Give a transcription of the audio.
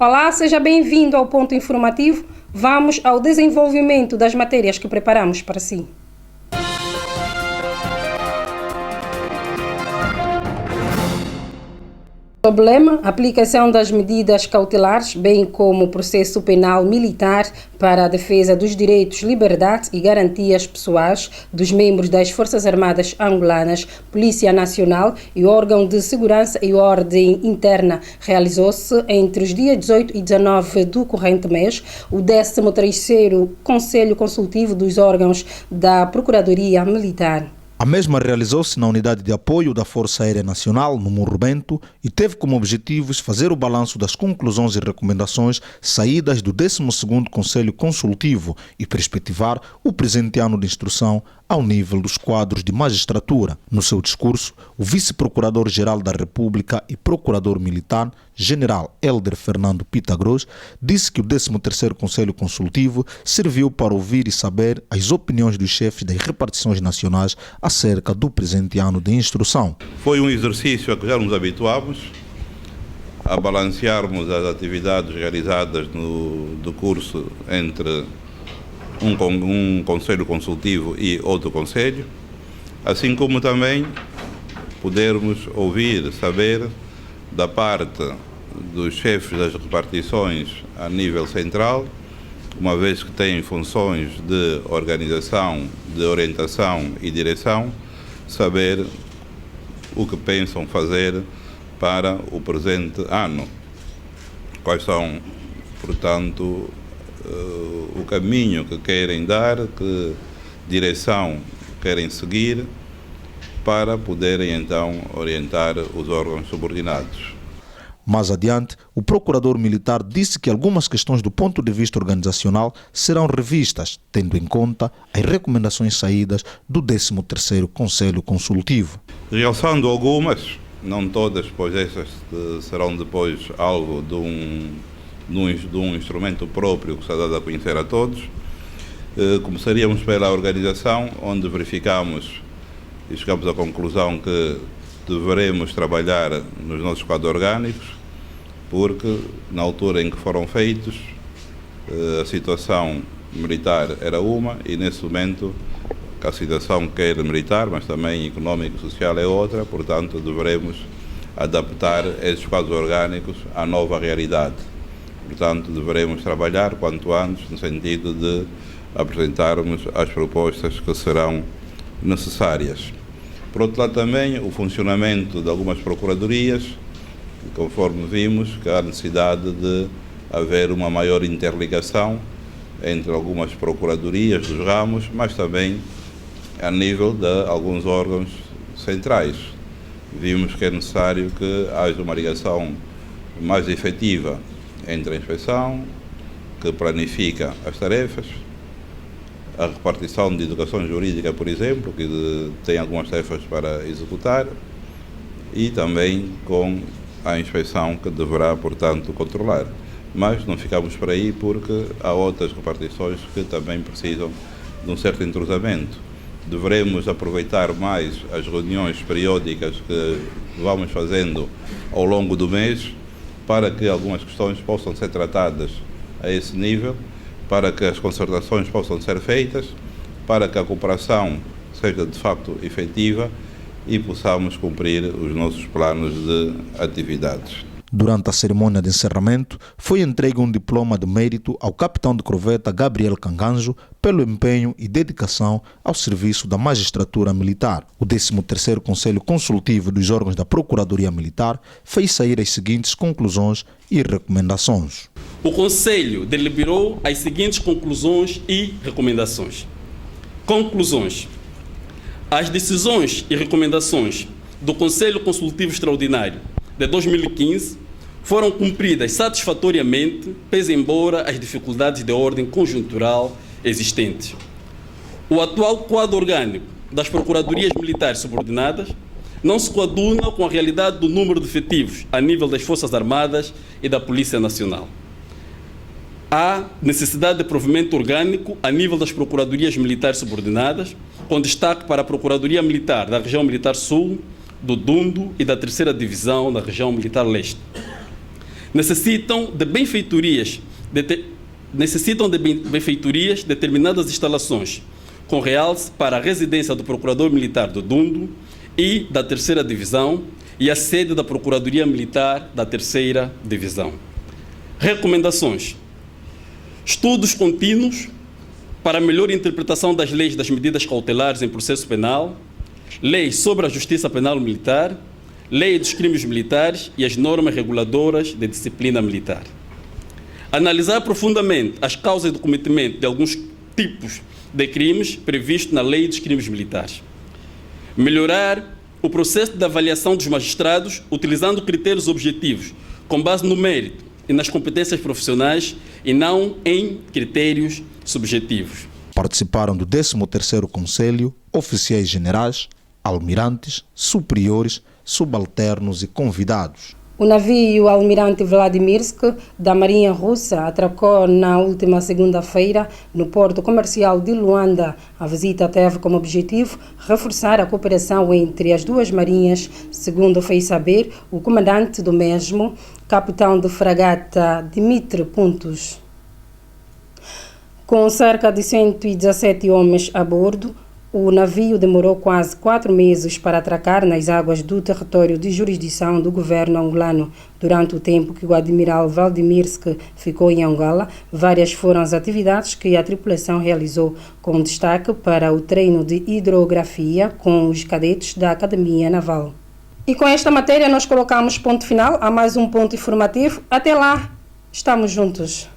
Olá, seja bem-vindo ao Ponto Informativo. Vamos ao desenvolvimento das matérias que preparamos para si. Problema: aplicação das medidas cautelares, bem como o processo penal militar para a defesa dos direitos, liberdades e garantias pessoais dos membros das Forças Armadas Angolanas, Polícia Nacional e órgão de segurança e ordem interna. Realizou-se entre os dias 18 e 19 do corrente mês o 13º Conselho Consultivo dos órgãos da Procuradoria Militar. A mesma realizou-se na Unidade de Apoio da Força Aérea Nacional, no Morro Bento, e teve como objetivos fazer o balanço das conclusões e recomendações saídas do 12º Conselho Consultivo e perspectivar o presente ano de instrução ao nível dos quadros de magistratura. No seu discurso, o Vice-Procurador-Geral da República e Procurador Militar, General Hélder Fernando Pitagros, disse que o 13º Conselho Consultivo serviu para ouvir e saber as opiniões dos chefes das repartições nacionais acerca do presente ano de instrução. Foi um exercício a que já nos habituámos, a balancearmos as atividades realizadas no curso entre um conselho consultivo e outro conselho, assim como também podermos ouvir, saber da parte dos chefes das repartições a nível central, uma vez que têm funções de organização, de orientação e direção, saber o que pensam fazer para o presente ano. Quais são, portanto, o caminho que querem dar, que direção querem seguir para poderem então orientar os órgãos subordinados. Mais adiante, o procurador militar disse que algumas questões do ponto de vista organizacional serão revistas, tendo em conta as recomendações saídas do 13º Conselho Consultivo. Realçando algumas, não todas, pois essas serão depois alvo de um instrumento próprio que será dado a conhecer a todos. Começaríamos pela organização, onde verificamos e chegamos à conclusão que deveremos trabalhar nos nossos quadros orgânicos, porque na altura em que foram feitos a situação militar era uma e nesse momento a situação quer militar, mas também económica e social é outra, portanto deveremos adaptar esses quadros orgânicos à nova realidade. Portanto, deveremos trabalhar quanto antes no sentido de apresentarmos as propostas que serão necessárias. Por outro lado, também o funcionamento de algumas procuradorias, conforme vimos que há necessidade de haver uma maior interligação entre algumas procuradorias dos ramos, mas também a nível de alguns órgãos centrais. Vimos que é necessário que haja uma ligação mais efetiva entre a inspeção, que planifica as tarefas, a repartição de educação jurídica, por exemplo, que tem algumas tarefas para executar, e também com a inspeção que deverá, portanto, controlar. Mas não ficamos por aí porque há outras repartições que também precisam de um certo entrosamento. Deveremos aproveitar mais as reuniões periódicas que vamos fazendo ao longo do mês para que algumas questões possam ser tratadas a esse nível, para que as concertações possam ser feitas, para que a cooperação seja de facto efetiva e possamos cumprir os nossos planos de atividades. Durante a cerimônia de encerramento, foi entregue um diploma de mérito ao capitão de corveta Gabriel Canganjo pelo empenho e dedicação ao serviço da magistratura militar. O 13º Conselho Consultivo dos órgãos da Procuradoria Militar fez sair as seguintes conclusões e recomendações. O Conselho deliberou as seguintes conclusões e recomendações. Conclusões. As decisões e recomendações do Conselho Consultivo Extraordinário de 2015 foram cumpridas satisfatoriamente, pese embora as dificuldades de ordem conjuntural existentes. O atual quadro orgânico das Procuradorias Militares Subordinadas não se coaduna com a realidade do número de efetivos a nível das Forças Armadas e da Polícia Nacional. Há necessidade de provimento orgânico a nível das Procuradorias Militares Subordinadas, com destaque para a Procuradoria Militar da Região Militar Sul, do Dundo e da 3ª Divisão da Região Militar Leste. necessitam de benfeitorias determinadas instalações, com realce para a residência do Procurador Militar do Dundo e da 3ª Divisão e a sede da Procuradoria Militar da 3ª Divisão. Recomendações: estudos contínuos para melhor interpretação das leis das medidas cautelares em processo penal, lei sobre a justiça penal militar, lei dos crimes militares e as normas reguladoras de disciplina militar. Analisar profundamente as causas do cometimento de alguns tipos de crimes previstos na lei dos crimes militares. Melhorar o processo de avaliação dos magistrados utilizando critérios objetivos, com base no mérito e nas competências profissionais e não em critérios subjetivos. Participaram do 13º Conselho oficiais generais, almirantes, superiores, subalternos e convidados. O navio Almirante Vladimirsk da Marinha Russa atracou na última segunda-feira no porto comercial de Luanda. A visita teve como objetivo reforçar a cooperação entre as duas marinhas, segundo fez saber o comandante do mesmo, capitão de fragata Dimitri Puntos. Com cerca de 117 homens a bordo, o navio demorou quase 4 meses para atracar nas águas do território de jurisdição do governo angolano. Durante o tempo que o admiral Vladimirsk ficou em Angola, várias foram as atividades que a tripulação realizou, com destaque para o treino de hidrografia com os cadetes da Academia Naval. E com esta matéria nós colocamos ponto final a mais um ponto informativo. Até lá, estamos juntos.